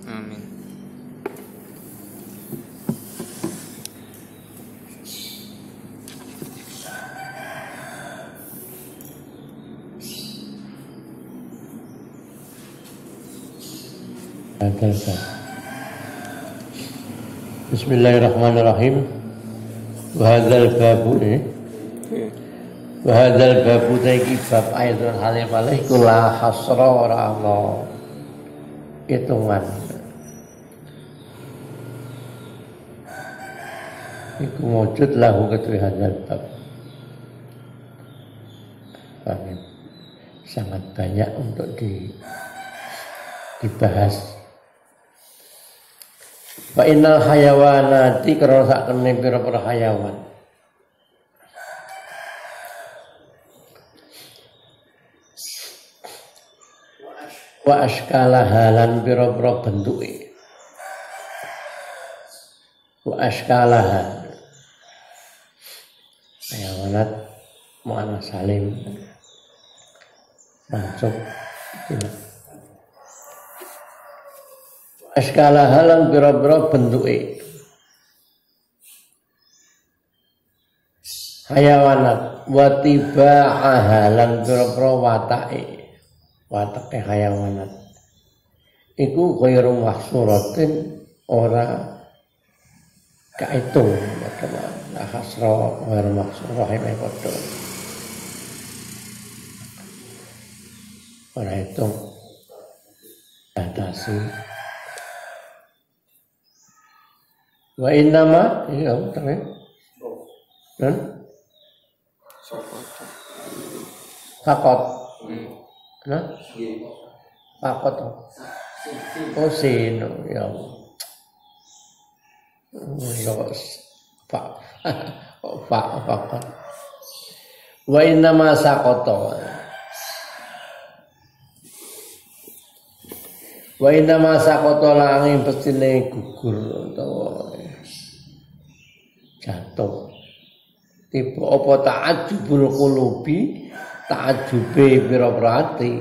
Amin. Bismillahirrahmanirrahim. Wahadzal babu Wahadzal babu taiki bab ayatun halim alaih kula hasra ora ana hitungan. Iku wujud lahu kedua hadzal bab. Sangat banyak untuk dibahas. Wa innal hayawanati karena sak kene pira-pira hayawan. Wa askala halan pira-pira bentuke. Wa askalaha hayawanat mu'annas salim mansub askala halan pira-pira bentuke hayawanat wa tibaa halan pira-pira watake hayawanat iku ghairu mahsuratin ora kaitung la hasra ghairu mahsurah ini padha ora hitung batasi. Wa innama iya betul kan fakot nah fakot oh sin ya fakot wa innama sakoto wa innama sakoto langing pestine gugur utawa jatuh. Tipe apa ta'ajjubul qulubi, ta'ajjube pira-pira ati.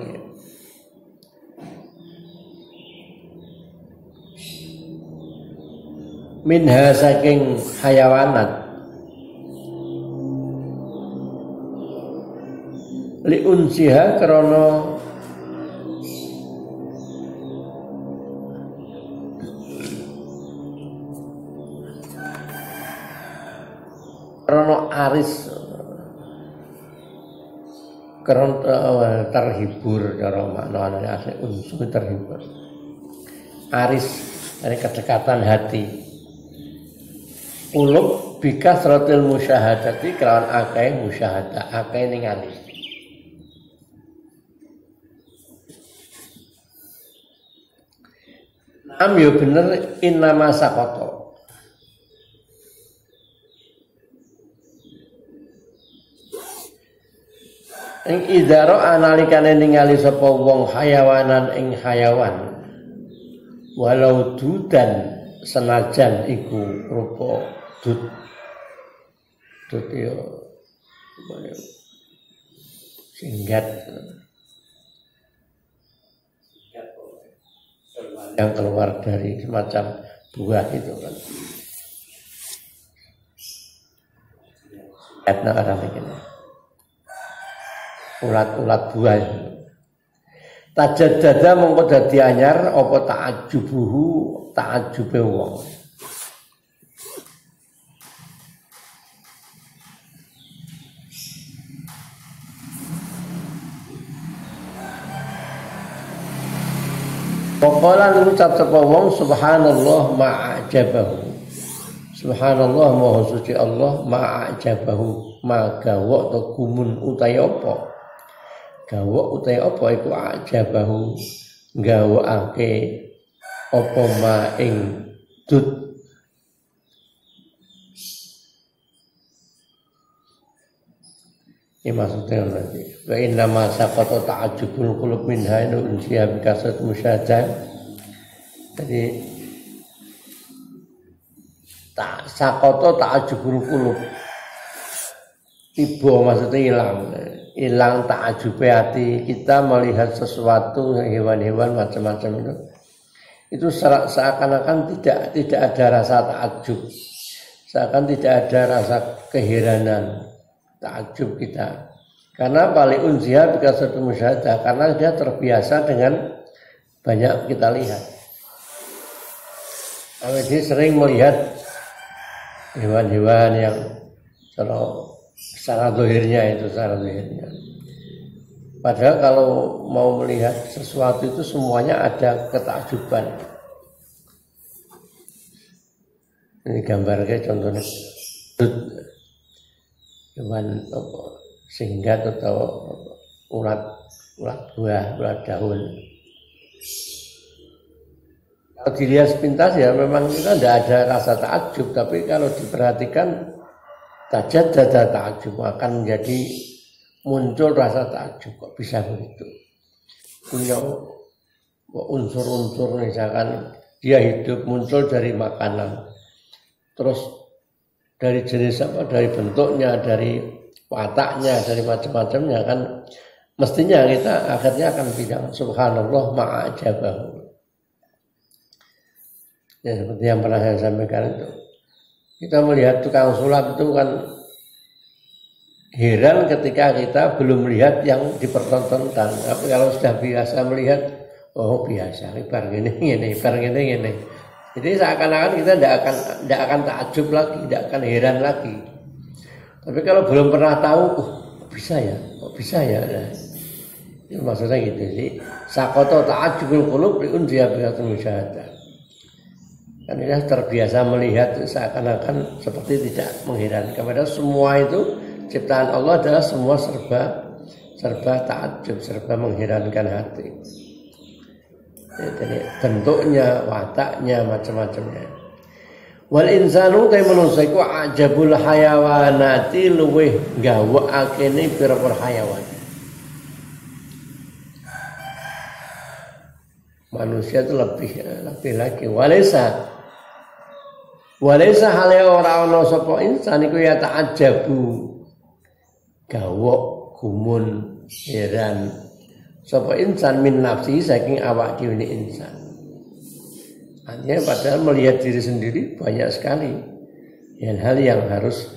Minha saking hayawanat. Li unsiha krana aris terhibur cara maknanya asli unsur terhibur aris dari kedekatan hati ulub bikasratil musyahadati kelawan akeh musyahadah akeh ningali yo bener innama sakoto ing idaro analikane ningali sapa wong hayawanan ing hayawan walau dudan senajan iku rupa dut yo singgat yang keluar dari semacam buah itu kan etna orang ini ulat-ulat buah tajaddada mongko dadi anyar apa ta'ajjube wong Pokola ngucap sapa wong subhanallah ma'ajabahu subhanallah maha suci Allah ma'ajabahu magawa to gumun utahe apa gawa utai apa iku ajabahu gawake apa ma ing dut ini maksudnya nanti wa inna ma saqata ta'ajjubul qulub minha unsiya bi kasrat musyadah jadi saqata ta'ajjubul qulub tiba maksudnya hilang hilang ta'ajub hati kita melihat sesuatu hewan-hewan macam-macam itu seakan-akan tidak ada rasa ta'ajub, seakan tidak ada rasa keheranan ta'ajub kita. Karena paling unziha bikasratil musyahadah, karena dia terbiasa dengan banyak kita lihat. Dia sering melihat hewan-hewan yang secara zahirnya itu secara zahirnya. Padahal kalau mau melihat sesuatu itu semuanya ada ketakjuban. Ini gambarnya contohnya hewan singgat atau ulat buah, ulat daun. Kalau dilihat sepintas ya memang kita tidak ada rasa takjub, tapi kalau diperhatikan tajad takjub akan menjadi muncul rasa takjub, kok bisa begitu. Punya unsur-unsur misalkan dia hidup muncul dari makanan, terus dari jenis apa, dari bentuknya, dari wataknya, dari macam-macamnya kan mestinya kita akhirnya akan bilang subhanallah ma'ajabahu. Ya seperti yang pernah saya sampaikan itu. Kita melihat tukang sulap itu kan heran ketika kita belum melihat yang dipertontonkan. Tapi kalau sudah biasa melihat, oh biasa, ibar gini. Jadi seakan-akan kita tidak akan takjub lagi, tidak akan heran lagi. Tapi kalau belum pernah tahu, kok bisa ya. Nah, itu maksudnya gitu. Jadi sakoto ta'ajjubul qulub li unziya bikatul musyahadah. Kan dia terbiasa melihat seakan-akan seperti tidak mengherankan. Padahal semua itu ciptaan Allah adalah semua serba ta'ajjub, serba mengherankan hati. Jadi bentuknya, wataknya, macam-macamnya. Wal insanu kaya manusia iku ajabul hayawanati luweh gawakake pira-pira hayawan. Manusia itu lebih lagi Walaysa hale ora ana sapa insan iku ya ta'ajabu gawok gumun heran sapa insan min nafsi saking awak dhewe insan. Artinya padahal melihat diri sendiri banyak sekali hal yang harus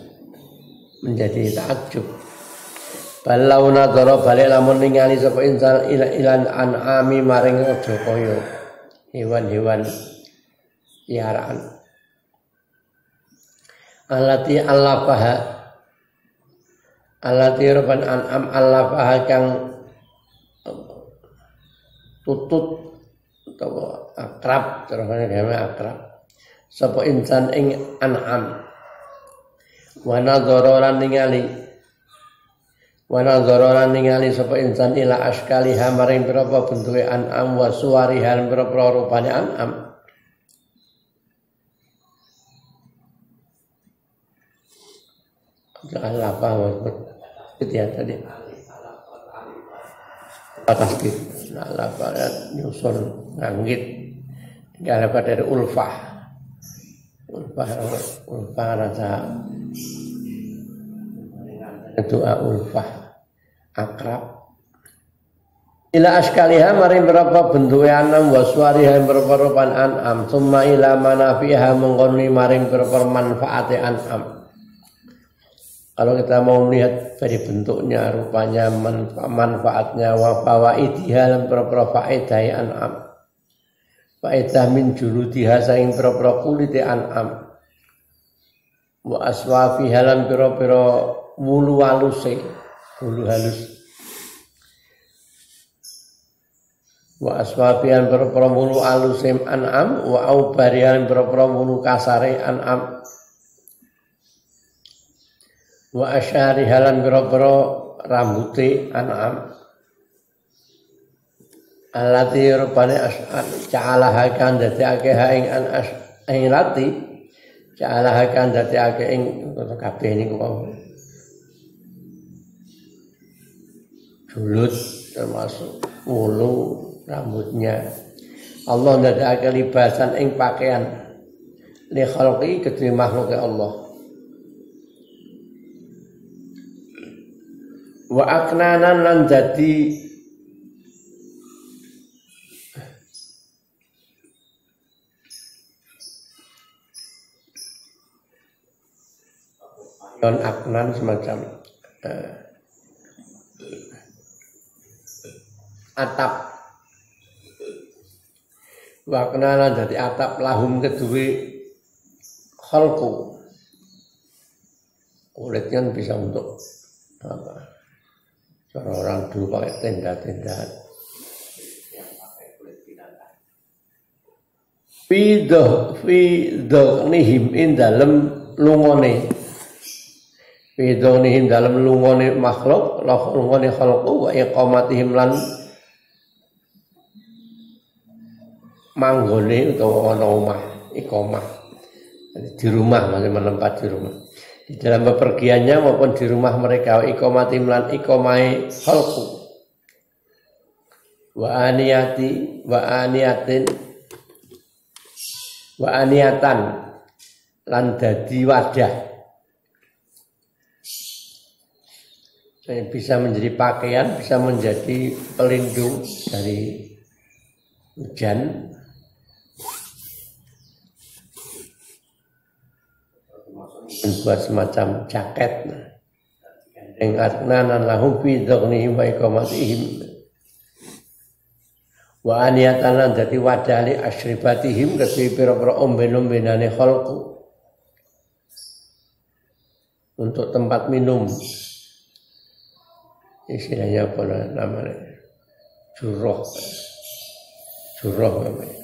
menjadi takjub. Balau nadhara balik lamun ningali sapa insan ilan an'ami maring aja kaya hewan-hewan piaraan. Allati ruban an'am allafaha kang tutut atau akrab, terusane dhewe akrab. Sapa insan ing an'am. Wa nadhara ningali sapa insan ila askaliha maring pira-pira bentuke an'am wa suwariha pira-pira rupane an'am. Allah paham itu ya tadi. Atas gitu. Allah nyusun nganggit. Tidak dapat dari ulfah rasa doa ulfah akrab. Ila askaliha maring berapa bentuke anam wa suwariha berapa rupan an'am summa ila manafiha mengkoni maring berapa manfaate an'am. Kalau kita mau melihat dari bentuknya, rupanya, manfaatnya, wa fawaidiha lan pira-pira faedah an'am. Faedah min juludiha saing pira-pira kulite an'am. Wa aswafiha lan pira-pira wulu haluse, wulu halus. Wa aswafiha lan pira-pira wulu haluse an'am, wa aubariha lan pira-pira wulu kasare an'am. Wa asyari halan biro-biro rambuti an'am alati rupane ca'alaha kan dadekake ing ing lati ca'alaha kan dadekake ing kabeh niku julut termasuk wulu rambutnya Allah dadekake libasan ing pakaian li khalqi kedue makhluk Allah. Wa aknanan lan dadi non aknan semacam atap. Wa aknanan dadi atap lahum kedue khalqu. Kulitnya bisa untuk apa? Cara orang dulu pakai tenda-tenda yang pakai kulit binatang. Fidonihim in dalem lungone. Fidonihim dalem lungone makhluk, lungone khalqu wa iqamatihim lan manggone utawa ana omah, iqamah. Di rumah, masih menempat di rumah. Di dalam bepergiannya maupun di rumah mereka, iqamatim lan iqamai khalqu wa aniatan lan dadi wadah. Saya bisa menjadi pakaian, bisa menjadi pelindung dari hujan. Buat semacam jaket yang aknanan lahum fi daghnihim wa iqamatihim wa aniyatan lan dadi wadali asyribatihim kedhi pira-pira omben-ombenane khalqu untuk tempat minum, istilahnya apa namanya, juroh namanya.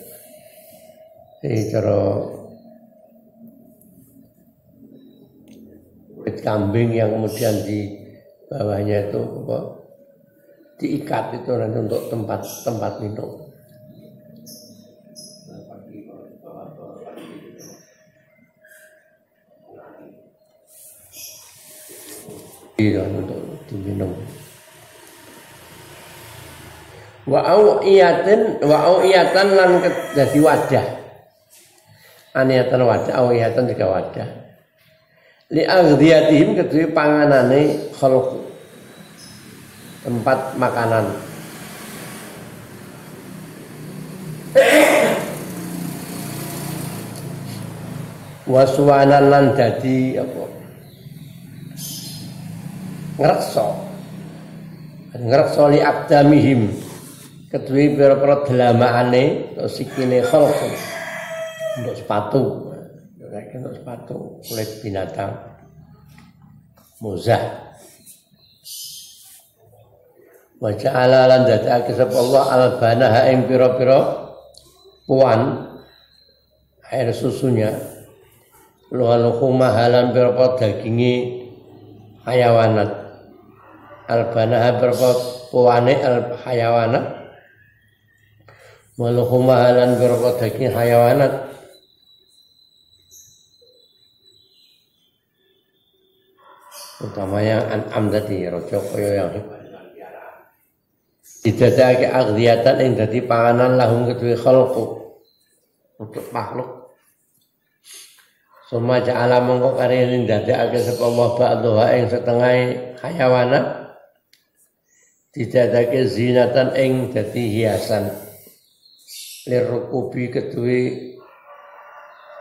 Ini cara kulit kambing yang kemudian di bawahnya itu apa, diikat itu nanti untuk tempat minum. Iya, untuk diminum. Wa auiyatan lan dadi wadah. Aniatan wadah, auiyatan juga wadah. Li aghdiyatihim kedue panganane khalq, tempat makanan. Waswanan lan dadi apa, ngrekso li aqdamihim kedue pira-pira delamaane atau sikile khalq untuk sepatu. Untuk sepatu kulit binatang muzah. Wa ja'ala lan dadake sapa Allah albanaha ing pira-pira puan air susunya, luhuma halan pira-pira daginge hayawanat, albanaha pira-pira puane al hayawanat, luhuma halan pira-pira daginge hayawanat. Utamanya an'am tadi rojo kaya yang didadake aghdiyatan ing dadi panganan lahum kedue khalqu untuk makhluk. Suma ja'ala mongko karene ndadekake sapa Allah ba'dha ing setengah hayawanat didadake zinatan ing dadi hiasan lirukubi kedue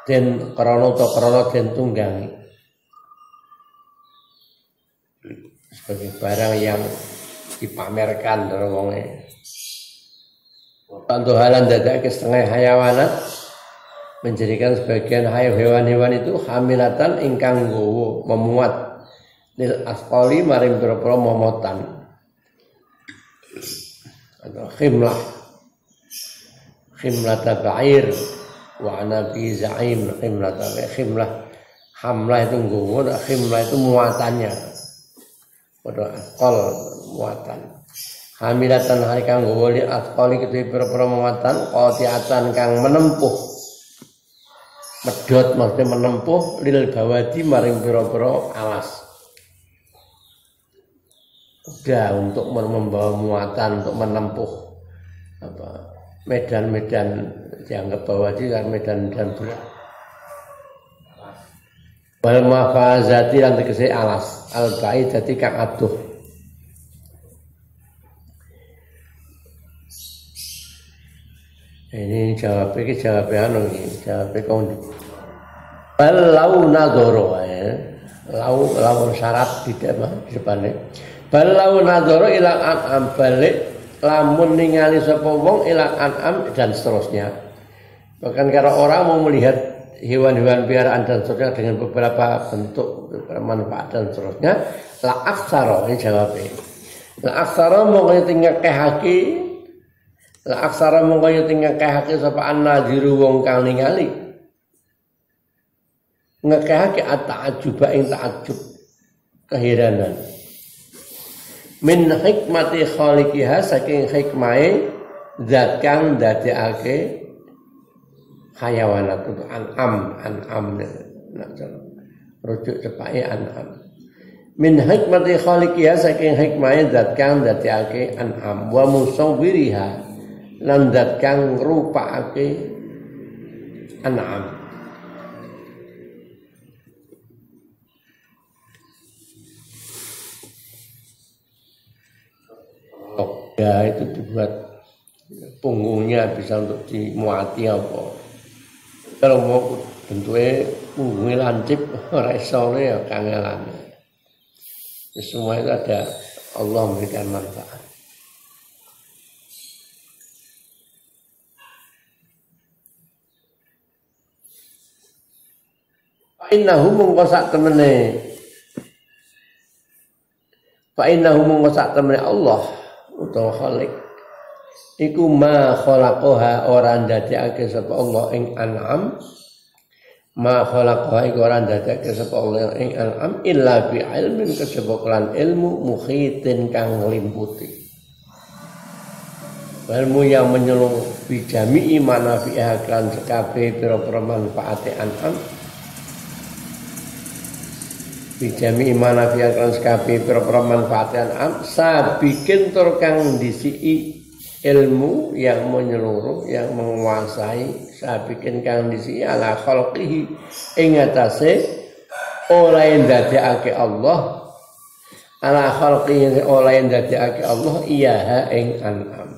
den krana ta krana den tunggangi, sebagai barang yang dipamerkan dari wonge. Tantuhalan dadake setengah hayawanat menjadikan sebagian hewan-hewan itu hamilatan ingkang nggawa memuat lil asqali maring pira-pira momotan atau khimlah ba'ir wa nabi za'im. Khimlah hamlah itu nggawa, khimlah itu muatannya. Pada akal muatan hamilatan hari kang nggawa akali kedue pira-pira muatan qati'atan kang menempuh medhot, maksudnya menempuh lil bawadi maring pira-pira alas. Udah untuk membawa muatan, untuk menempuh apa medan-medan dianggap bawadi kan medan-medan berat. Wal mafazati lan tegese alas al baidati kang aduh Ini jawab anu iki, jawab kaum. Balau nadoro ya. Lau syarat di depannya. Balau nadoro ilang an'am balik lamun ningali sapa wong ilang an'am dan seterusnya. Bahkan kalau orang mau melihat hewan-hewan piaraan dan seterusnya dengan beberapa bentuk bermanfaat dan seterusnya, la aksara ini jawabnya. La aksara mongko tingakehake la aksara mongko tingakehake sapa an-naziru wong kang ningali. Ngekehake at-ta'ajjuba ing ta'ajjub keheranan. Min hikmati khaliqiha saking hikmahe zat kang dadekake hayawanat itu an'am rujuk cepake an'am. Min hikmati khaliqiha saking hikmahe zat kang dadekake an'am wa musawwiriha lan zat kang ngrupakake an'am. Ya itu dibuat punggungnya bisa untuk dimuati apa. Kalau mau bentuknya punggungnya lancip, resone ya kangelan. Semua itu ada Allah memberikan manfaat. Innahu mengkosak temene. Innahu mengkosak temene Allah. Utawa khalik iku ma khalaqaha ora ndadekake sapa Allah ing an'am ma khalaqaha iku ora ndadekake sapa Allah ing an'am illa bi ilmin kejaba kelan ilmu mukhitin kang nglimputi ilmu yang menyeluruh bijami manafi'ah kan sekabeh pira-pira manfaate an'am bijami imana fi'akan sekapi pira-pira manfaatan am sabikin tur kang disii ilmu yang menyeluruh yang menguasai sabikin kang disii ala khalqihi ing atase oleh ndadekake Allah ala khalqihi oleh ndadekake Allah iyaha ing an'am.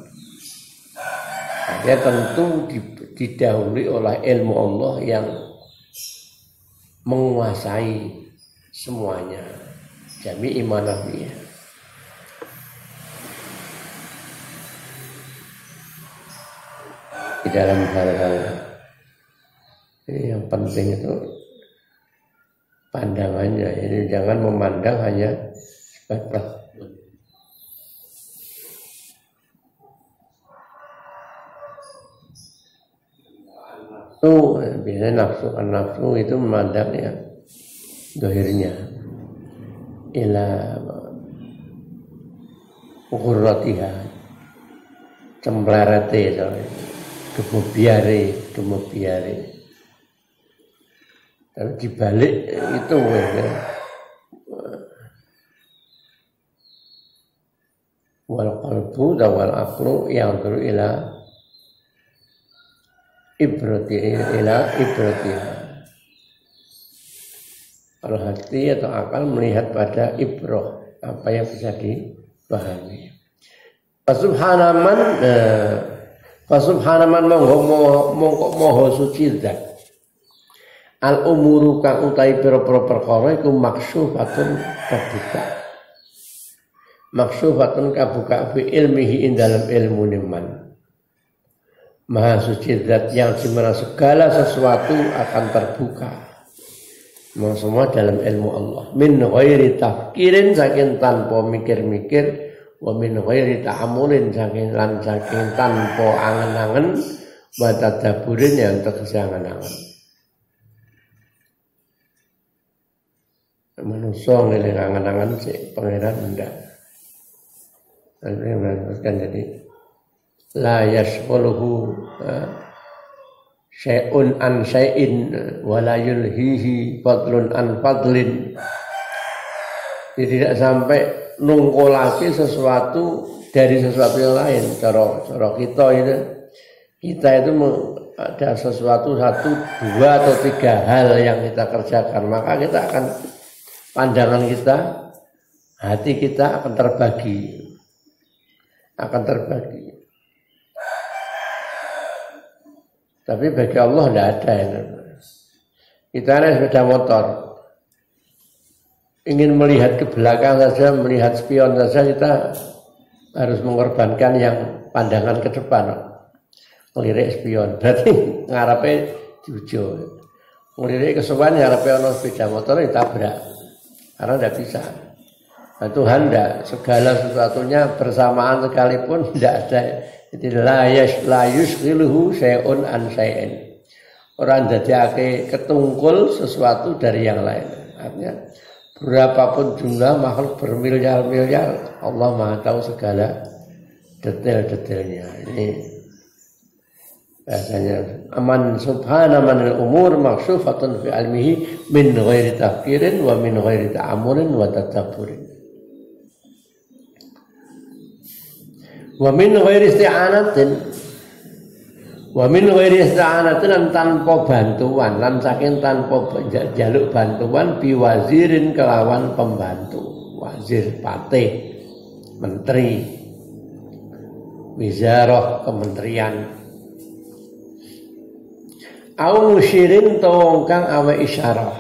Dia tentu didahului oleh ilmu Allah yang menguasai semuanya jami imanafiyah. Di dalam hal-hal yang penting itu pandangannya, jadi jangan memandang hanya sebatas nafsu. Biasanya nafsu itu memandangnya dohirnya ila ukuratiha cemlarate kemubiare tapi dibalik itu ya wal qalbu wal aqlu yang teru ila ibratiha. Kalau hati atau akal melihat pada ibrah apa yang bisa dipahami. Fasubhanaman mongko moho suci zat. Al umuru kang utahi pira-pira perkara iku maksyufatun kabuka. Maksyufatun kabuka fi ilmihi ing dalam ilmu niman. Maha suci zat yang dimana segala sesuatu akan terbuka. Semua dalam ilmu Allah. Min ghairi tafkirin saking tanpa mikir-mikir, wa min ghairi ta'amulin saking tanpa angen-angen, wa tadabburin yang tegese angen-angen. Manusia ngeling angen-angen sik pangeran ndak. Jadi la yashghuluhu syai'un an syai'in wala yulhihi fadlun an fadlin. Jadi tidak sampai nungkolake sesuatu dari sesuatu yang lain. Cara kita itu ada sesuatu 1, 2 atau 3 hal yang kita kerjakan, maka kita akan pandangan kita, hati kita akan terbagi. Tapi bagi Allah tidak ada yang kita naik sepeda motor, ingin melihat ke belakang saja, melihat spion saja, kita harus mengorbankan yang pandangan ke depan, ngelirik spion. Berarti ngarepe jujo, ngelirik ke sowan ngarepe ono sepeda motor ditabrak, karena tidak bisa. Nah, Tuhan tidak, segala sesuatunya bersamaan sekalipun tidak ada. Jadi la yushghiluhu syai'un an syai'in. Orang dadekake ketungkul sesuatu dari yang lain. Artinya berapapun jumlah makhluk bermiliar-miliar, Allah Maha tahu segala detail-detailnya. Ini bahasanya aman subhana manil umur makshufatun fi ilmihi min ghairi tafkirin wa min ghairi ta'amurin wa tadabburin. Wa min ghairi isti'anatin, wa min ghairi isti'anatin, tanpa bantuan, lan saking tanpa jaluk bantuan, biwazirin kelawan pembantu, wazir patih, menteri, wizarah kementerian, au musyirin tawong kang awe isyarah,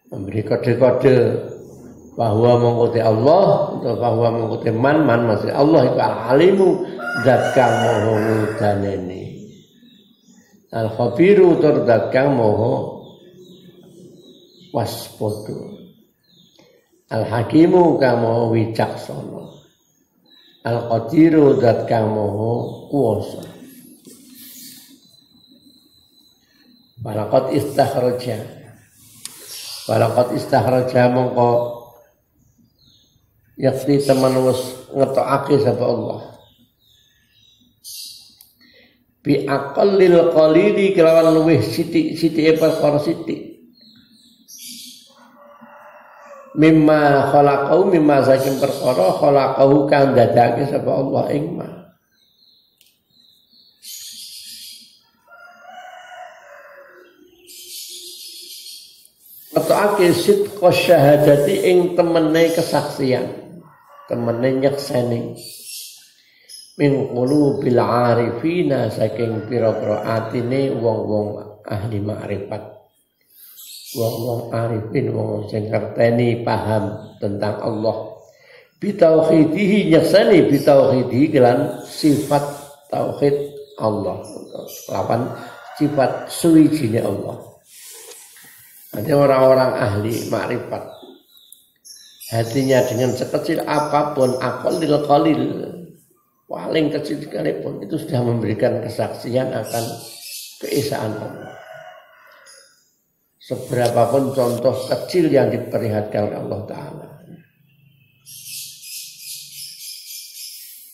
memberi kode-kode bahwa mengikuti Allah atau bahwa mengikuti man masih Allah itu al-alimu zat kang moho ngudaneni, al-khabiru tur zat kang moho waspada, al-hakimu kang moho wicaksana, al-qadiru zat kang moho kuwasa. Walaqad istakhraja mongko yakti teman wis ngetokake sapa Allah bi aqallil qalili kelawan luweh sithik-sithike perkara sithik mimma khalaqau mimma saking perkara khalaqau kang dadake sapa Allah ing ma ngetokake sidqa syahadati ing temene kesaksian, temene nyekseni min qulubil arifina saking pira-pira atine wong-wong ahli makrifat, wong-wong arifin, wong sing ngerteni paham tentang Allah, bitauhidihi nyekseni bitauhidihi kelan sifat tauhid Allah, lawan sifat suwijine Allah. Ada orang-orang ahli makrifat, hatinya dengan sekecil apapun, aqallil qalil, paling kecil sekalipun, itu sudah memberikan kesaksian akan keesaan Allah. Seberapapun contoh kecil yang diperlihatkan oleh Allah Ta'ala.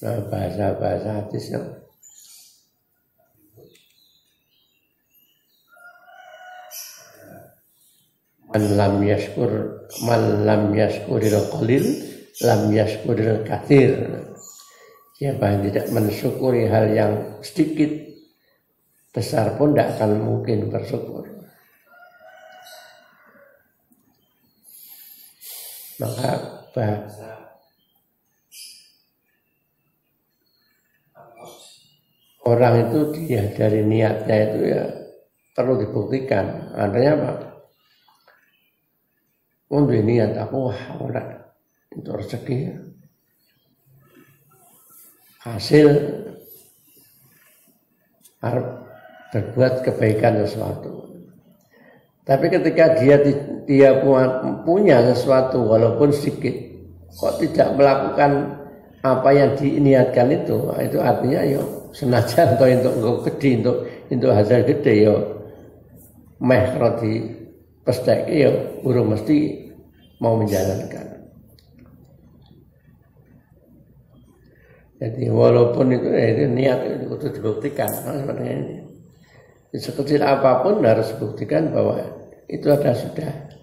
Nah, bahasa-bahasa hadisnya man lam yashkuril qalil lam yashkuril katsir. Siapa yang tidak mensyukuri hal yang sedikit, besar pun tidak akan mungkin bersyukur. Maka bahasa orang itu dia dari niatnya itu ya perlu dibuktikan. Artinya apa? Untuk niat aku ora itu rezeki hasil harus berbuat kebaikan sesuatu. Tapi ketika dia punya sesuatu walaupun sedikit, kok tidak melakukan apa yang diniatkan itu artinya yo senajan atau untuk gede untuk hasil gede yo meh roti pesteke ya urung mesti mau menjalankan. Jadi walaupun itu niat itu dibuktikan. Sebenarnya ini sekecil apapun harus dibuktikan bahwa itu ada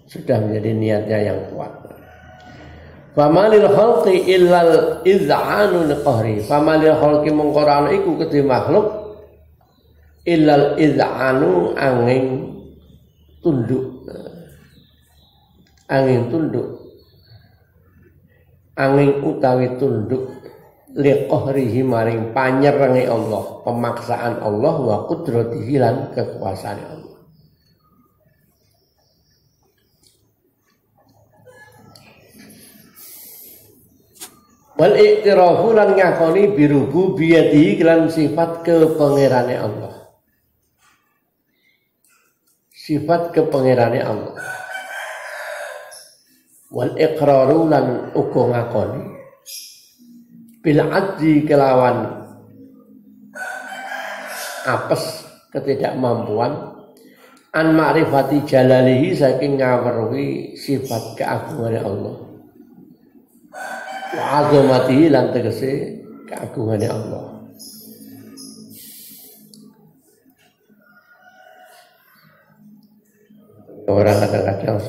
sudah menjadi niatnya yang kuat. Famalil khalqi illal iz'anu liqahri. Famalil khalqi mengkorano iku kedhe makhluk illal iz'anu angin tunduk. Angin utawi tunduk liqahrihi maring panyerengi Allah, pemaksaan Allah wa qudratihi lan kekuasaan Allah. Wal iktirafu lan ngakoni birububiyatihi lan sifat kepangerane Allah. Sifat kepangerane Allah. Wal iqraru lan uga ngakoni bil adzi kelawan apes ketidakmampuan an ma'rifati jalalihi saking ngaweruhi sifat keagungane Allah. Wa azamatihi lan tegese keagungane Allah. Orang kadang-kadang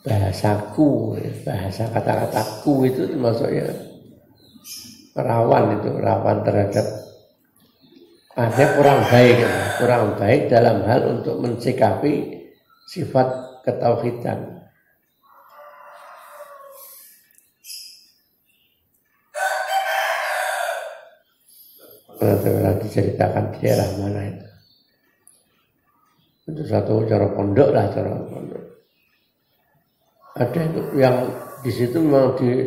bahasaku, bahasa kata-kataku itu termasuknya rawan terhadap ada kurang baik dalam hal untuk mensikapi sifat ketauhidan. Pernah diceritakan di daerah mana itu satu cara pondok. Ada yang di situ memang di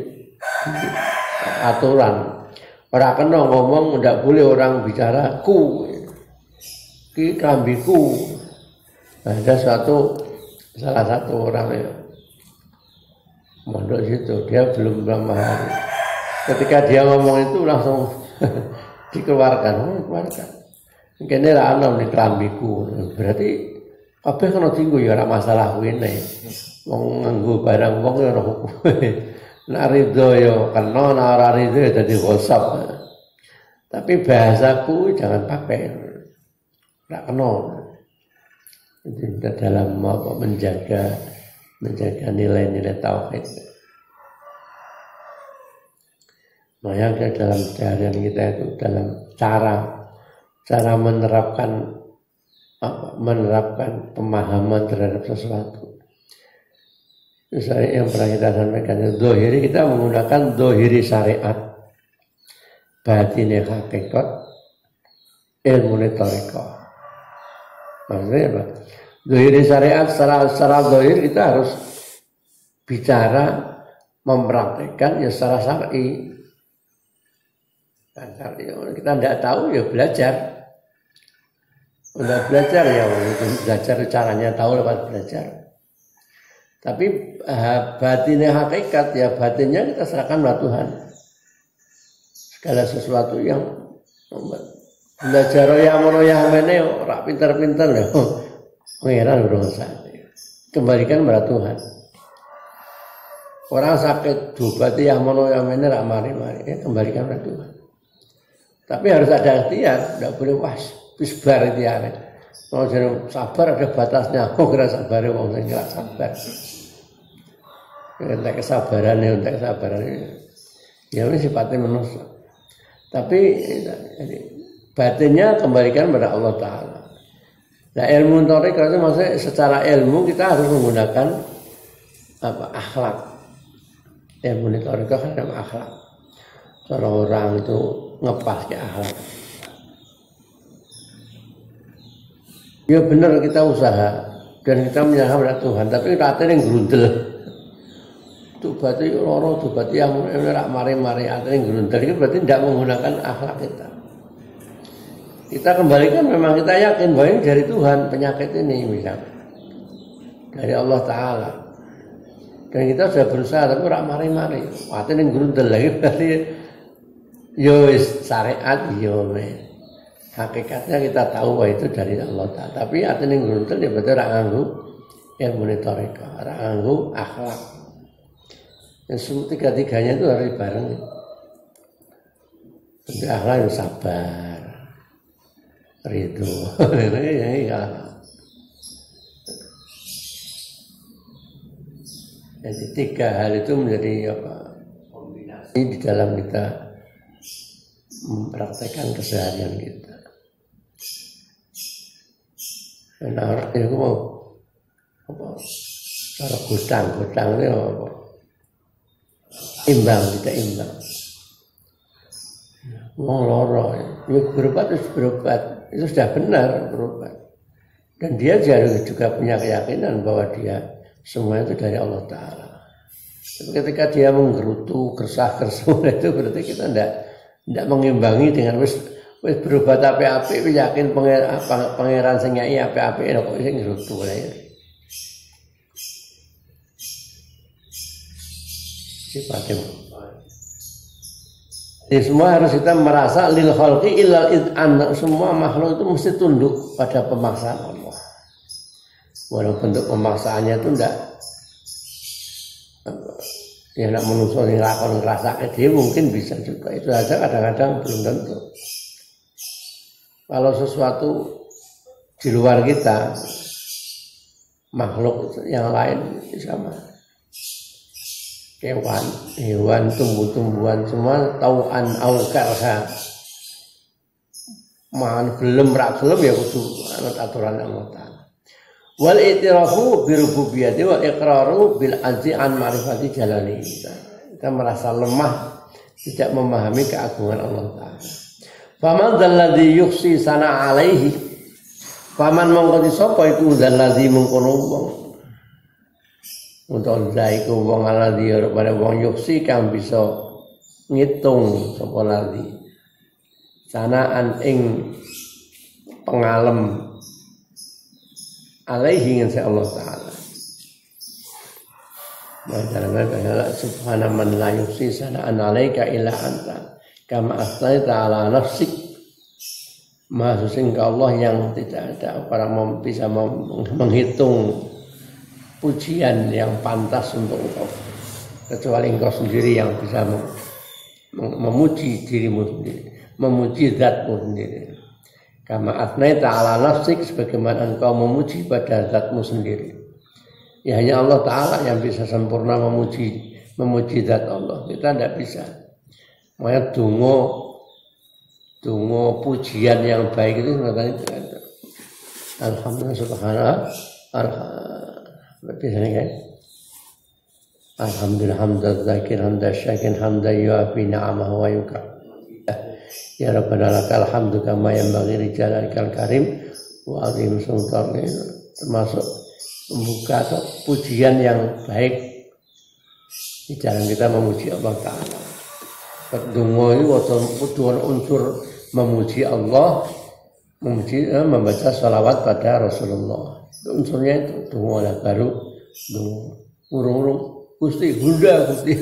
aturan orang kena ngomong tidak boleh orang bicara ku ki kambiku. Ada salah satu orang yang mondok situ, dia belum berapa hari. Ketika dia ngomong itu langsung dikeluarkan. Kene ra ana ning klambiku. Berarti kabeh kena tinggu ya ora masalah kuwene. Wong nganggo barang wong ya ora hukume. Nek rido ya kena, nek ora rido ya dadi gosap. Tapi bahasaku jangan pakai. Ora kena. Itu dalam menjaga nilai-nilai tauhid. Makanya dalam keseharian kita itu dalam cara menerapkan pemahaman terhadap sesuatu. Misalnya yang pernah kita sampaikan, dohiri kita menggunakan dohiri syariat, batini hakikat, ilmu thariqah. Maksudnya apa? Dohiri syariat secara dohir kita harus bicara mempraktekkan ya secara syar'i. Kita tidak tahu ya belajar. Udah belajar ya, belajar caranya tahu lewat belajar. Tapi batinnya hakikat ya batinnya kita serahkan pada Tuhan. Segala sesuatu yang belajar ya mono ya mene ora pinter-pinter ya. Pengiran berusaha. Kembalikan pada Tuhan. Orang sakit dubati yang mono yang mene rak mari-mari ya kembalikan pada Tuhan. Tapi harus ada ikhtiar, tidak boleh wis bar ikhtiar. Mau jadi sabar ada batasnya. Aku kira sabar wong sing ora sabar. Entek kesabaran. Ya ini sifatnya manusia. Tapi batinnya kembalikan pada Allah Ta'ala. Nah ilmu thariqah itu maksudnya secara ilmu kita harus menggunakan akhlak. Ilmu thariqah kan ada akhlak. Kalau orang itu ngepas ke akhlak. Ya benar kita usaha dan kita menyerahkan pada Tuhan, tapi ratene grundel. Itu berarti loro itu berarti yang rak mari-mari atene grundel itu berarti tidak menggunakan akhlak kita. Kita kembalikan memang kita yakin bahwa ini dari Tuhan penyakit ini misalnya. Dari Allah Ta'ala. Dan kita sudah berusaha tapi rak mari-mari. Atene grundel lagi berarti yo syariat yo hakikatnya kita tahu bahwa itu dari Allah Ta'ala. Tapi artinya nguruntel ya betul rak nganggu ilmu thariqah, rak nganggu akhlak. Yang tiga-tiganya itu harus bareng. Untuk akhlak yang sabar, ridho. Jadi tiga hal itu menjadi kombinasi di dalam kita mempraktekkan keseharian kita. Nah, orang itu mau apa? Cara gudang ini apa? imbang, tidak imbang. Wong loro, ya berobat terus berobat, itu sudah benar berobat. Dan dia juga punya keyakinan bahwa dia semua itu dari Allah Ta'ala. Tapi ketika dia menggerutu, gersah-gersuh itu berarti kita tidak mengimbangi dengan wis berobat api-api, yakin pangeran sing nyai api-api kok sing gerutu ya. Sifatnya. Jadi semua harus kita merasa lil khalqi illal id'an, semua makhluk itu mesti tunduk pada pemaksaan Allah. Walaupun bentuk pemaksaannya itu enggak ya nak manusia yang lakon ngerasake dia mungkin bisa juga, itu aja kadang-kadang belum tentu. Kalau sesuatu di luar kita, makhluk yang lain sama. Hewan, tumbuh-tumbuhan semua tauan au karha. Man gelem ra gelem ya kudu anut aturan Allah Ta'ala. Wal i'tirafu bi rububiyyati wa iqraru bil ajzi an ma'rifati jalali. Kita merasa lemah tidak memahami keagungan Allah Ta'ala. Faman dzalladzi yuhsi sana alaihi. Faman mongko sapa iku dzalladzi mengkono wong. Untuk zaiku wong alladzi pada wong yuksi kang bisa ngitung sapa lali sanaan ing pengalem alaihi ngene Allah Ta'ala. Maka subhana man la yuksi sanaan alaika illa anta kama astaita ala nafsik. Maha suci Allah yang tidak ada orang bisa menghitung pujian yang pantas untuk engkau kecuali engkau sendiri yang bisa memuji dirimu sendiri, memuji zatmu sendiri. Kama atnaita ala nafsik, sebagaimana engkau memuji pada zatmu sendiri. Ya hanya Allah Ta'ala yang bisa sempurna memuji zat Allah. Kita tidak bisa. Makanya dungo pujian yang baik itu makanya tidak ada. Alhamdulillah subhanallah. Biasanya kan alhamdulillah hamdan dzakir hamdan syakin hamdan yuafi ni'amahu wa yukar. Ya Rabbana lakal hamdu kama yanbaghi li jalalika karim wa azim sultanik. Termasuk membuka pujian yang baik di jalan kita memuji Allah Ta'ala. Donga itu kudu unsur memuji Allah, membaca salawat pada Rasulullah. Unsurnya itu tunggu lah baru urung Gusti Honda Gusti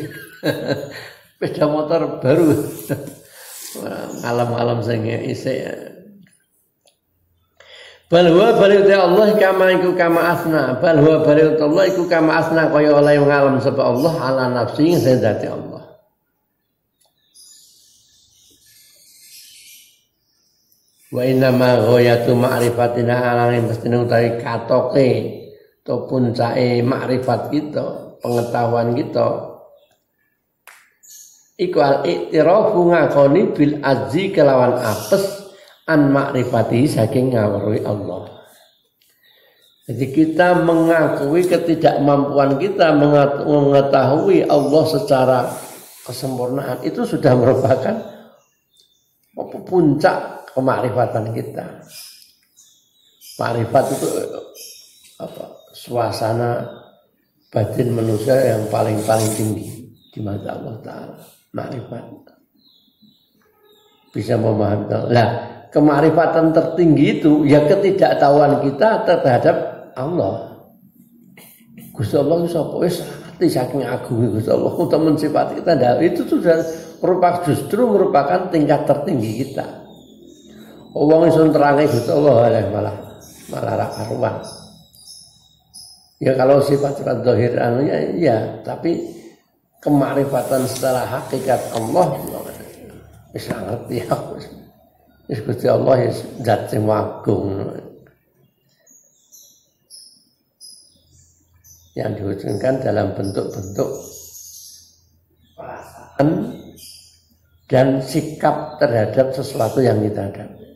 sepeda motor baru alam sehingga isi balwa balik Allah kama iku kama asna balwa balik Allah iku kama asna kaya oleh ngalam sebab Allah ala nafsi sing dadi Allah. Wa inna ma ghayatu ma'rifatina alangin mesti utawi katoke to puncake makrifat kita, pengetahuan kita iku al-i'tirafu ngakoni bil ajzi kelawan apes an makrifati saking ngawruhi Allah. Jadi kita mengakui ketidakmampuan kita mengetahui Allah secara kesempurnaan itu sudah merupakan puncak kemakrifatan kita. Makrifat itu suasana batin manusia yang paling tinggi di mata Allah Ta'ala. Makrifat bisa memahami. Nah, kemakrifatan tertinggi itu ya ketidaktahuan kita terhadap Allah. Gusti Allah itu sapa wis ati saking agung Gusti Allah untuk mensifati kita. Itu sudah merupakan tingkat tertinggi kita. Wong iso terangi Gusti Allah malah ra karuan. Ya kalau sifat-sifat zahir ya, tapi kemakrifatan secara hakikat Allah wis ngerti ya. Wis Gusti Allah wis zat sing agung. Yang diwujudkan dalam bentuk-bentuk perasaan dan sikap terhadap sesuatu yang kita hadapi.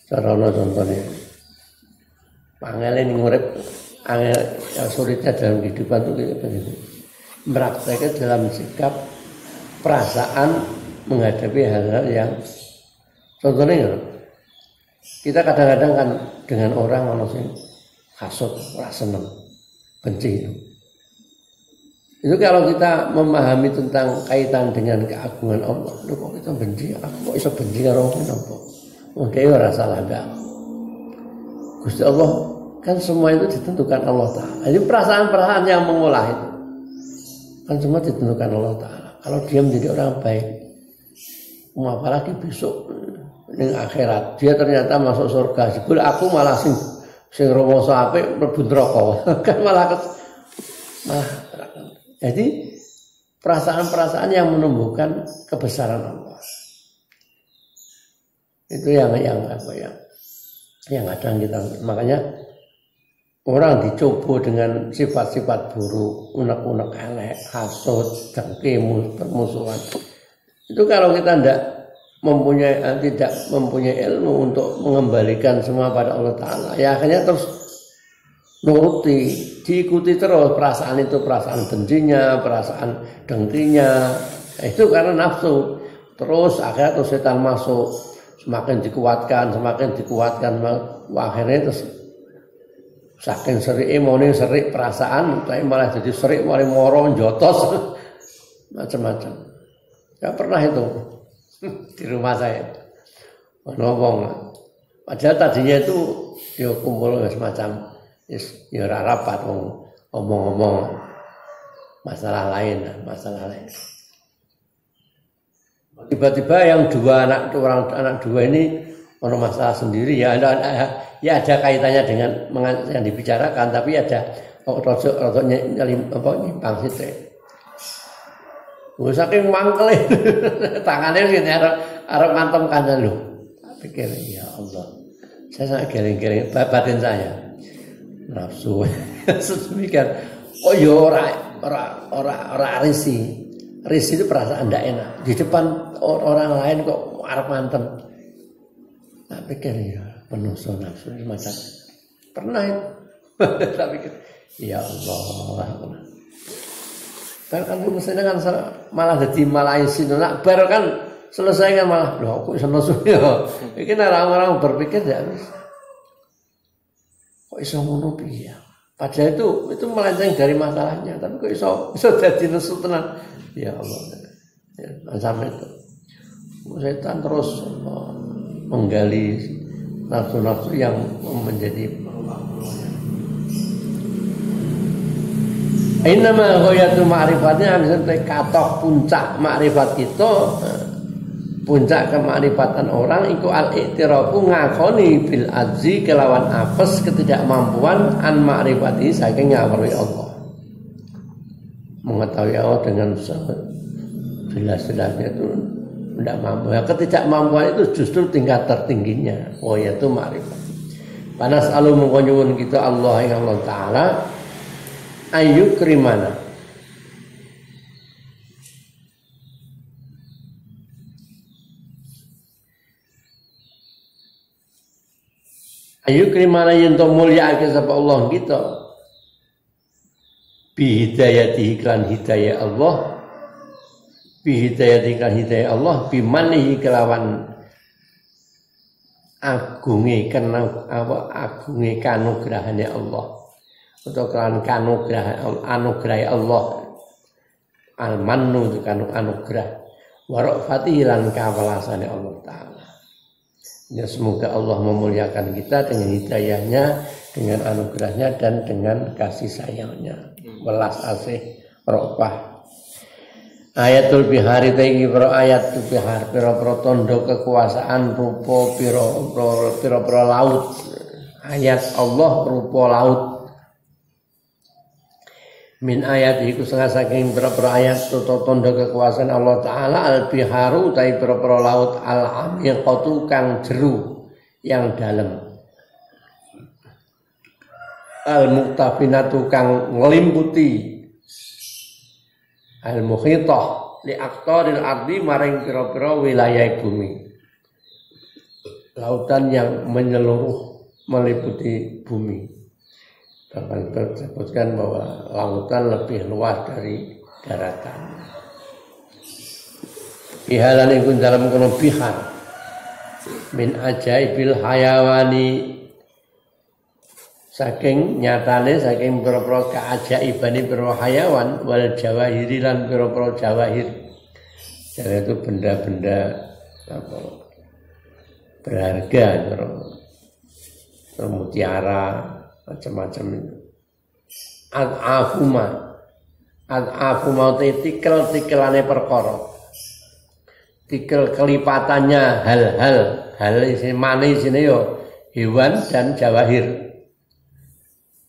Caranya contohnya, pangelen ngurip yang sulitnya dalam kehidupan itu begitu. Meraktekkan dalam sikap perasaan menghadapi hal-hal yang contohnya kita kadang-kadang kan dengan orang manusia hasut, rasa senang, benci itu kalau kita memahami tentang kaitan dengan keagungan Allah, lu kok kita benci, aku kok bisa benci karo Allah, mungkin ora salah enggak. Gusti Allah kan semua itu ditentukan Allah Ta'ala. Jadi perasaan-perasaan yang mengolah itu kan semua ditentukan Allah Ta'ala. Kalau dia menjadi orang baik, apalagi besok di akhirat dia ternyata masuk surga, sebul aku malah sing rumoso apik mlebu neraka. Kan malah jadi perasaan-perasaan yang menumbuhkan kebesaran Allah. Itu yang kadang kita, makanya orang dicoba dengan sifat-sifat buruk, unek-unek elek, hasud, dengki, permusuhan. Itu kalau kita tidak mempunyai ilmu untuk mengembalikan semua pada Allah Ta'ala, ya akhirnya terus nuruti, diikuti terus perasaan itu, perasaan bencinya, perasaan dengkinya. Itu karena nafsu. Terus akhirnya terus setan masuk, semakin dikuatkan, akhirnya terus saking serik perasaan, tapi malah jadi serik, malah moro, jotos, macam-macam. Ya pernah itu di rumah saya ngomong. Padahal tadinya itu dia kumpul semacam ya rapat ngomong masalah lain. Tiba-tiba yang anak dua ini ono masalah sendiri ya ada kaitannya dengan yang dibicarakan, tapi ada rodok nyimpang situ. Saking mangkele tangannya gini arep ngantem kanan lho. Tak pikir ya Allah. Saya sangat geleng-geleng batin saya. Nafsu. Sedemikian. Oh ya ora risi. Risi itu perasaan tidak enak. Di depan orang lain kok arep ngantem. Tak pikir ya penuh nafsu macam. Pernah itu. Tak pikir ya Allah. Kan mestinya kan malah jadi malah isin nak bar kan selesai kan malah loh kok iso nesu ya. Iki orang-orang berpikir ya kok iso ngono piye. Padahal itu melenceng dari masalahnya, tapi kok iso dadi nesu tenan. Ya Allah. Ya, sampai itu. Setan terus menggali nafsu-nafsu yang menjadi Innama ghayatu ma'rifatnya misalnya katok puncak makrifat kita, puncak kemakrifatan orang iku al-i'tirafu ngakoni bil ajzi kelawan apes ketidakmampuan an ma'rifati saking ngawruhi Allah. Mengetahui Allah dengan jelas-jelasnya itu tidak mampu. Ya, ketidakmampuan itu justru tingkat tertingginya. Oh yaitu ma'rifat. Panas alu mengkonyuwun kita Allah yang Allah Ta'ala ayu krimana yang to mulia ke sapa Allah kita bi hidayati iklan hidayah Allah bi hidayati iklan hidayah Allah bi manihi kelawan agunge kanugrahane Allah atau kelan anugerah Allah al-mannu itu kan anugerah warofati lan kawalasane Allah Ta'ala. Ya semoga Allah memuliakan kita dengan hidayahnya, dengan anugerahnya dan dengan kasih sayangnya. Welas asih rofah. Ayatul bihari taiki pro ayat bihar piro tondo kekuasaan rupa piro laut. Ayat Allah rupa laut. Min ayat iku saking pira-pira ayat tondo kekuasaan Allah Ta'ala al-biharu utai pira-pira laut al-amiqatu kang jeru yang dalam al-muqtafinatu kang nglimputi al-mukhitah li aqtaril ardi maring pira-pira wilayah bumi. Lautan yang menyeluruh meliputi bumi. Bahkan disebutkan bahwa lautan lebih luas dari daratan. Bihalan iku dalam kono bihar min ajaibil hayawani, saking nyatane saking pira-pira keajaibane pira hayawan wal jawahiri lan pira-pira jawahir. Jadi itu benda-benda apa berharga, mutiara macam-macam itu. Al-afuma tikel-tikelane perkara. Tikel kelipatannya hal isine mane isine yo hewan dan jawahir.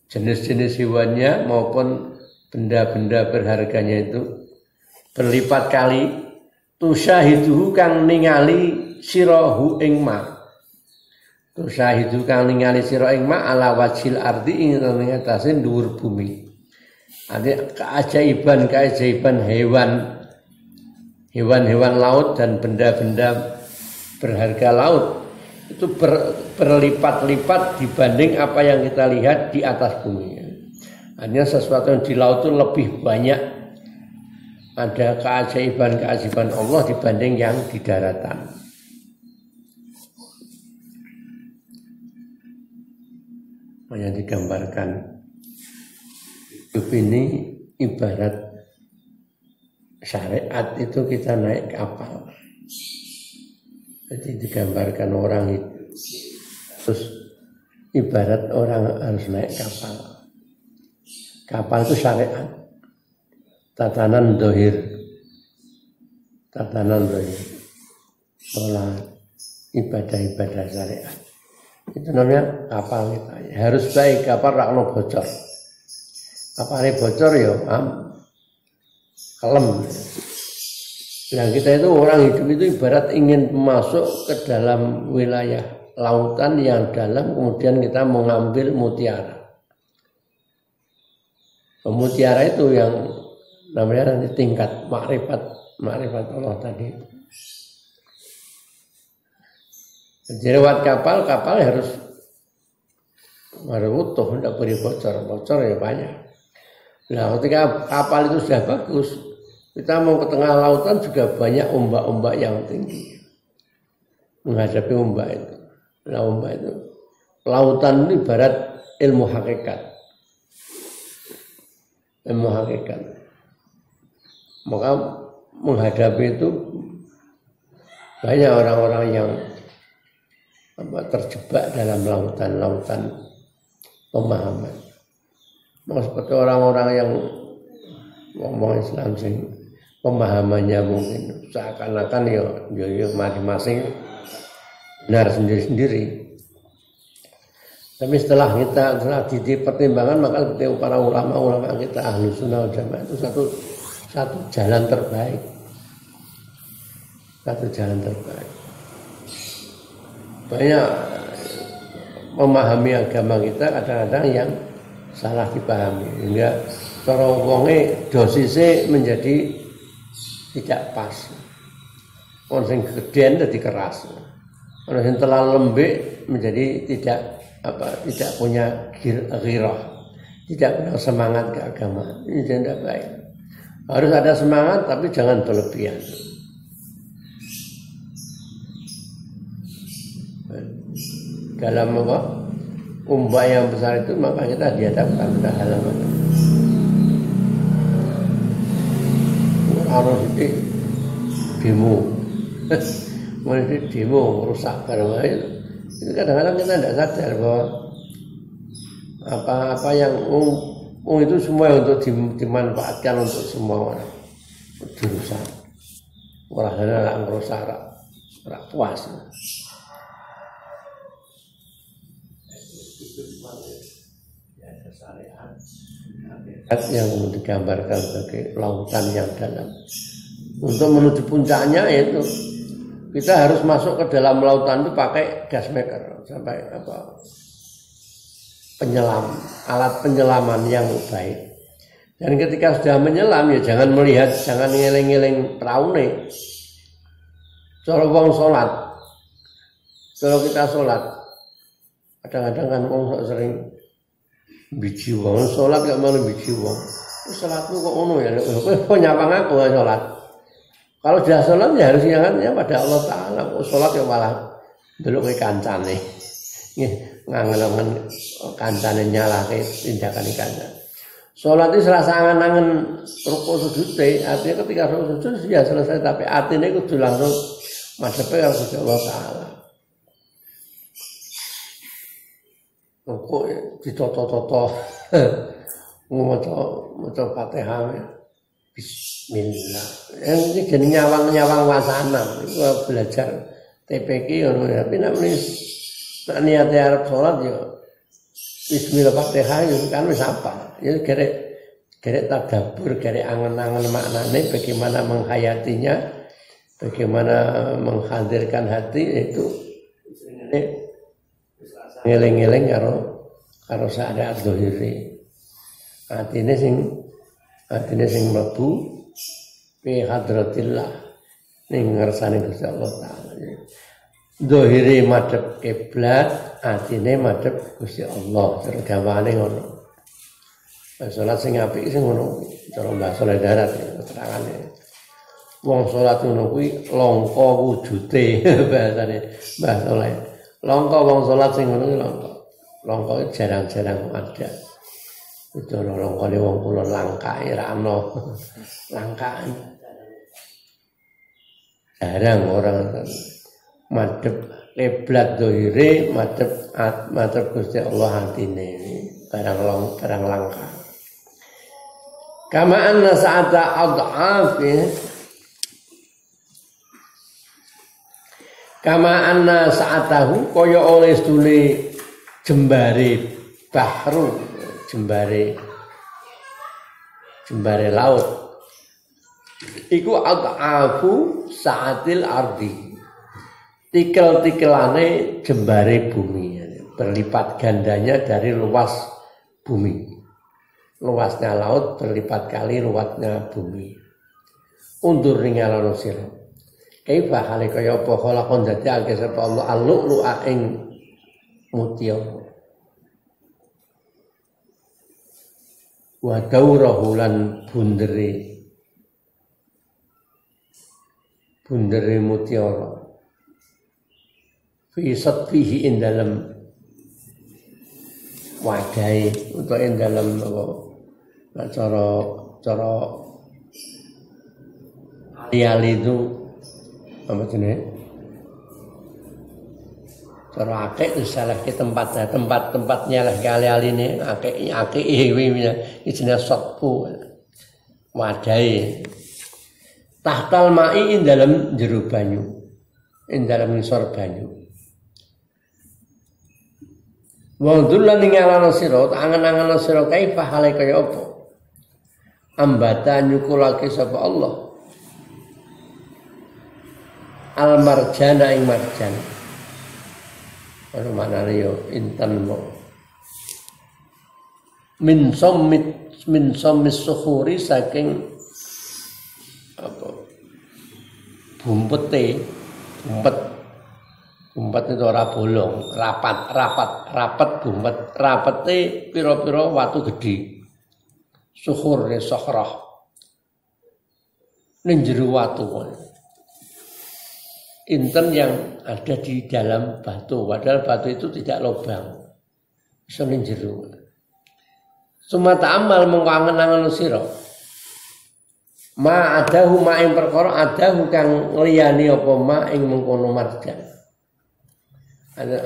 Jenis-jenis hewannya maupun benda-benda berharganya itu berlipat kali. Tusyahiduhu kang ningali sirahu ing ma. Tusyahidu kang ningali sira ing ma ala wajhil ardi ing atase dhuwur bumi. Ada keajaiban hewan-hewan laut dan benda-benda berharga laut itu berlipat-lipat dibanding apa yang kita lihat di atas bumi. Artinya sesuatu yang di laut itu lebih banyak ada keajaiban Allah dibanding yang di daratan. Yang digambarkan hidup ini ibarat syariat itu kita naik kapal. Jadi digambarkan orang itu terus ibarat orang harus naik kapal. Kapal itu syariat. Tatanan dohir, sholat, ibadah-ibadah syariat. Itu namanya kapal kita. Harus baik kapal rakno bocor. Kapalnya bocor ya kelem. Nah kita itu orang hidup itu ibarat ingin masuk ke dalam wilayah lautan yang dalam, kemudian kita mengambil mutiara. Mutiara itu yang namanya nanti tingkat makrifat Allah tadi. Jadi lewat kapal harus utuh, tidak boleh bocor ya banyak. Nah ketika kapal itu sudah bagus, kita mau ke tengah lautan juga banyak ombak-ombak yang tinggi. Menghadapi ombak itu. Nah ombak itu, lautan itu ibarat ilmu hakikat. Maka menghadapi itu banyak orang-orang yang terjebak dalam lautan pemahaman. Seperti orang-orang yang ngomong Islam sing pemahamannya mungkin seakan-akan ya masing-masing benar sendiri-sendiri. Tapi setelah dipertimbangkan maka seperti para ulama kita ahli sunnah wal jamaah itu satu jalan terbaik. Banyak memahami agama kita kadang-kadang yang salah dipahami, hingga cara wonge dosisnya menjadi tidak pas. Ono sing gedean dadi keras. Ono sing terlalu lembek menjadi tidak punya ghirah, tidak punya semangat keagamaan. Ini tidak baik. Harus ada semangat tapi jangan berlebihan. Dalam ombak yang besar itu maka kita dihadapkan pada halaman. Orang itu demo, merusak barang itu. Itu kadang-kadang kita tidak sadar bahwa apa yang itu semua untuk dimanfaatkan untuk semua orang, dirusak. Orang merusak, orang puas. Yang digambarkan sebagai lautan yang dalam. Untuk menuju puncaknya itu kita harus masuk ke dalam lautan itu pakai gas maker sampai alat penyelaman yang baik. Dan ketika sudah menyelam ya jangan ngeling-ngeling praune. Cara wong salat. Kalau kita salat kadang-kadang kan wong sering biji wong salat kok malah biji wong. Salatmu kok ngono ya. Kowe nyawang aku salat. Kalau sudah salat ya harus ingatnya pada Allah Taala. Kok salat ya malah delok kancane. Nggih, ngangen-angen kancane nyalahke tindakan kancane. Salat itu serasa angen-angen rukuk sujud, artinya ketika rukuk sujud ya selesai, tapi atine kudu langsung madhepe karo Gusti Allah Taala. Rukuk ditoto-toto maca Fatihah. Bismillah. Ini jenenge nyawang-nyawang wasana. Iku belajar TPQ ngono ya. Tapi nek niate arep salat ya Bismillah Fatihah ya kan wis apa. Ya gerek tadabbur, gerek angen-angen maknane bagaimana menghayatinya, bagaimana menghadirkan hati itu ngeling-eling karo syarat zahire. Atine sing mlebu fi hadratillah ning ngersane Gusti Allah Taala. Zahire madhep kiblat, atine madhep Gusti Allah. Tergamane ngono. Salat sing apik sing ngono. Cara bahasa darat keterangane. Wong salat ngono kuwi langka wujude bahasane bahasa lain. Langka wong salat sing ngono kuwi langka. Langka jarang-jarang ada. Itu langkane wong kula langkae ra ono. Langkaan. Jarang orang madhep kiblat zahire, madhep Gusti Allah hatine. Barang langka. Kama anna sa'ata ad'af kama anna sa'atahu kaya oleh stule jembare bahru, jembare laut iku ad'afu sa'atil ardi, tikel-tikelane jembare bumi, berlipat gandanya dari luas bumi. Luasnya laut berlipat kali luasnya bumi. Undur ningalana sira. Kaifa hale kaya apa khalaqon dadake sapa Allah al-lu'lu'a ing mutiara. Wa daurahu lan bundere mutiara. Fi satfihi ing dalem wadai utawa ing dalem cara ali itu apa jenenge cara akeh salah ke tempatnya lah kali-aline akeh iki jenenge satfu wadai tahtal mai ing dalem jero banyu ing dalem ngisor banyu. Wong dulan ningalana sira, angen-angen sira kaifa hale kaya apa? Ambata nyukulake sapa Allah. Al marjana ing marjan. Ono manane yo inten mo. Min sommis sukhuri saking apa? Bumpet itu ora bolong, rapat bumet, rapete pira-pira watu gedhe. Suhur ne sahrah. Ning jero watu. Inten yang ada di dalam batu, padahal batu itu tidak lubang. Bisa ning jero. Sumata amal mengkangen-angen sira. Ma adahu ma ing perkara adahu kang liyane apa ma ing mengkono marjan. Ada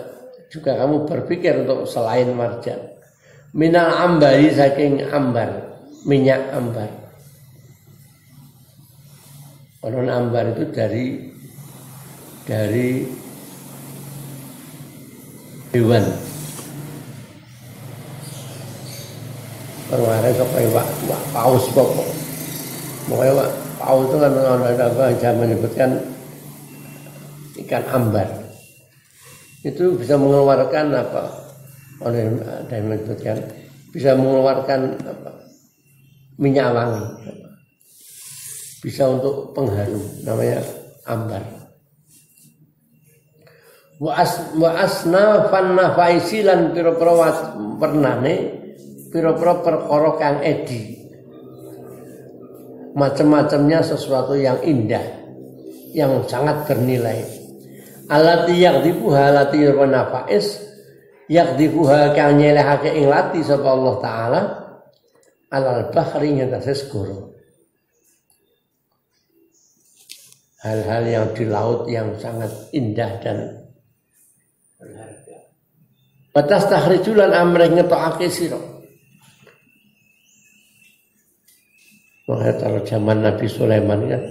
juga kamu berpikir untuk selain marjan. Minal ambari saking ambar, minyak ambar. Orang ambar itu dari hewan. Kemarin sampai paus pokok. Pokoknya paus itu kan ada zaman menyebutkan ikan ambar. Itu bisa mengeluarkan apa? Oleh ada yang menyebutkan bisa mengeluarkan apa? Minyak wangi. Bisa untuk pengharum, namanya ambar. Wa asna fanna faisilan pira-pira wernane pira-pira perkara kang edi. Macam-macamnya sesuatu yang indah, yang sangat bernilai. Allati yaqdifuha lati yurwana faiz, yaqdifuha kang nyelehake ing lati sapa Allah taala alal bahri ngatasi segoro. Hal-hal yang di laut yang sangat indah dan berharga. Batas tahrijulan amrih ngetokake sira. Makanya kalau zaman Nabi Sulaiman kan,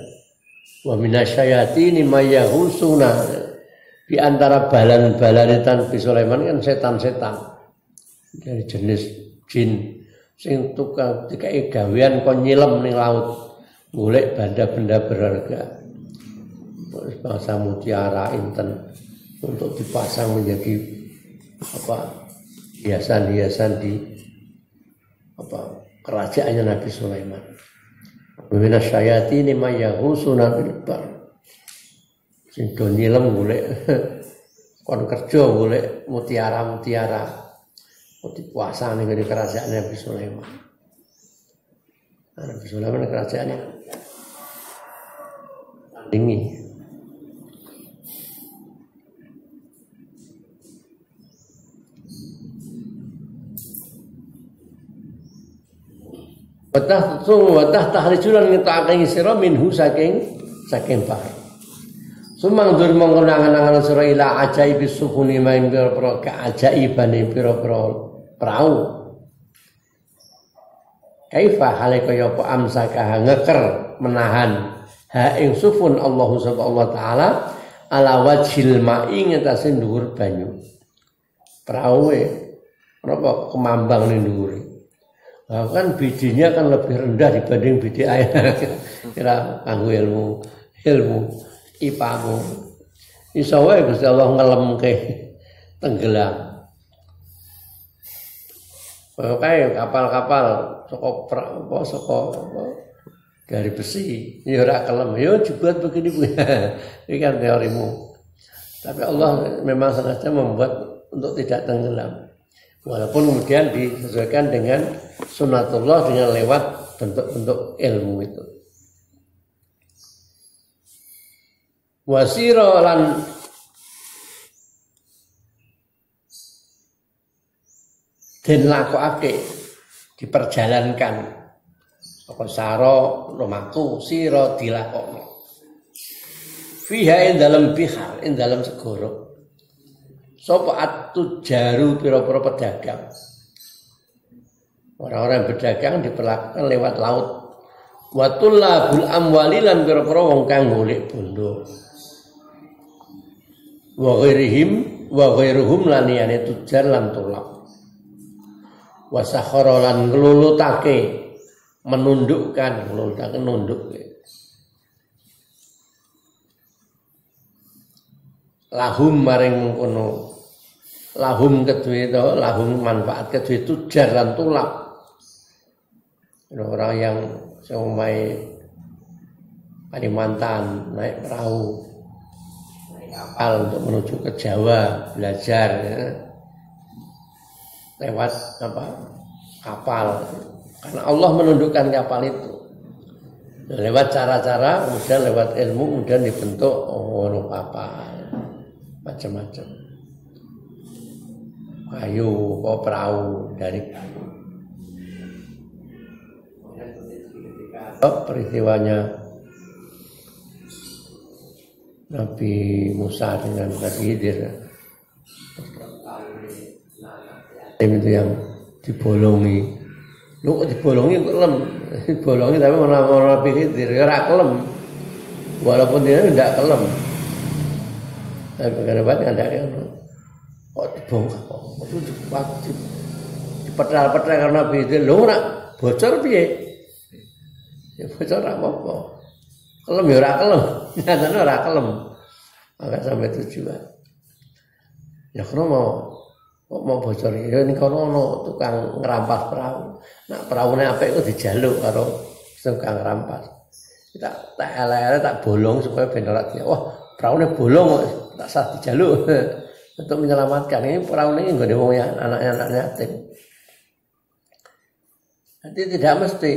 wa minasyayatini mayyahusuna, di antara balan-balan Nabi Sulaiman kan setan-setan dari jenis jin sing tukang dikai gawean kon nyilem ning laut golek benda-benda berharga bangsa mutiara inten untuk dipasang menjadi hiasan-hiasan di kerajaannya Nabi Sulaiman. Minas syayatini mayyahusuna bil bar. Sing do nyilem golek kon kerja golek mutiara-mutiara dipasang ning kerajaan Nabi Sulaiman. Nabi Sulaiman kerajaannya tinggi. Watah tahrijulan ngetake sira minhu saking bahar. Sumang dur mengkonangan-angan sira ila ajaib sufuni main pira-pira keajaibane pira-pira prau. Kaifa hale kaya apa amsaka ngeker menahan ha ing sufun Allah subhanahu wa taala ala wajhil ma'i ngatasi dhuwur banyu. Praue napa kemambang ning dhuwure. Nah, kan bidinya kan lebih rendah dibanding bidi air. Kira kanggo ilmu IPA-mu. Iso wae Gusti Allah ngelemke tenggelam. Kayak kapal-kapal saka dari besi, ya ora kelem, ya dibuat begini. Ini kan teorimu. Tapi Allah memang sengaja membuat untuk tidak tenggelam. Walaupun kemudian disesuaikan dengan sunatullah dengan lewat bentuk-bentuk ilmu itu. Wasiro lan den lakokake diperjalankan apa saro lumaku sira dilakokno fiha ing dalem bihar ing dalem segara sapa atujaru pira-pira pedagang. Orang-orang berdagang diperlakukan lewat laut. Watullabul amwali lan pira-pira wong kang golek bondo. Wa ghairuhum lan liyane tujar lan tulak. Wa sakhara lan nglulutake menundukkan nunduk. Lahum maring mengkono. Lahum kedue to, lahum manfaat kedue tujar lan tulak. Orang yang seumai Kalimantan naik perahu, naik kapal untuk menuju ke Jawa belajar ya. Lewat kapal, karena Allah menundukkan kapal itu. Lewat cara-cara, kemudian lewat ilmu, kemudian dibentuk kapal macam-macam. Kayu, perahu dari kayu. Peristiwanya Nabi Musa dengan Nabi Khidir itu yang dibolongi. Lu dibolongi kok lem, dibolongi tapi mana Nabi Khidir ora kelem. Walaupun dia tidak kelem. Tapi bagaimana ada yang kok dibongkar kok itu dipetal-petal karena Nabi Khidir lho ora bocor piye? Ya bocor apa-apa. Kelem ya ora kelem, nyatane ora kelem. Maka sampai tujuan. Ya kok mau bocor ya ini kono ono tukang ngerampas perahu. Nah peraune apik itu dijaluk karo tukang ngerampas. Tak elek-elek tak bolong supaya ben ora dia. Wah, peraune bolong tak sah dijaluk untuk menyelamatkan. Ini peraune nggone wong anaknya yatim. Jadi tidak mesti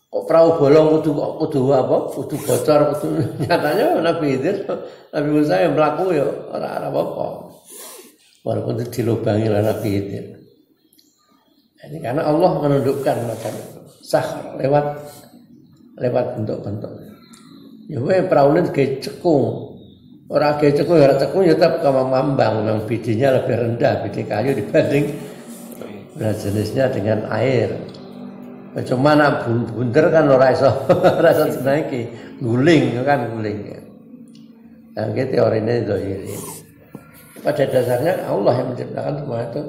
kok perahu bolong kudu apa? Kudu bocor, kudu nyatanya Nabi Khidir, Nabi Musa yang melaku ya ora apa-apa. Walaupun itu dilubangi oleh Nabi Khidir. Ini karena Allah menundukkan macam itu. Sah lewat bentuk-bentuk. Ya wae perahu ini kayak cekung. Orang kayak cekung ya tetap kama mambang, yang bidinya lebih rendah, bidi kayu dibanding jenisnya dengan air. Cuma nak bunter kan ora iso dinaiki, guling. Nah, gitu teorinya zahiri. Pada dasarnya Allah yang menciptakan semua itu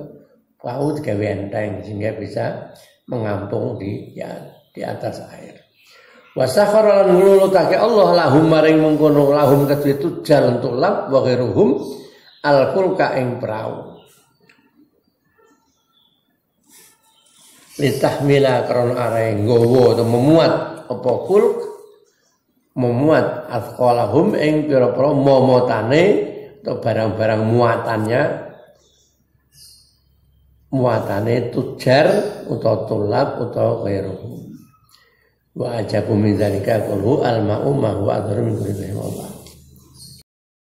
perahu digawe enteng sehingga bisa mengampung di atas air. Wa sakhara lan nulutake Allah lahum maring mengkono lahum kedue tujal tulab wa ghairuhum al-fulka ing perahu. Litahmila karena arah nggawa atau memuat apa fulk memuat athqalahum ing pira-pira momotane atau barang-barang muatane tujar utawa tulab utawa ghairuhum wa ajabu min zalika qulu al ma'u ma huwa adharu min kulli Allah.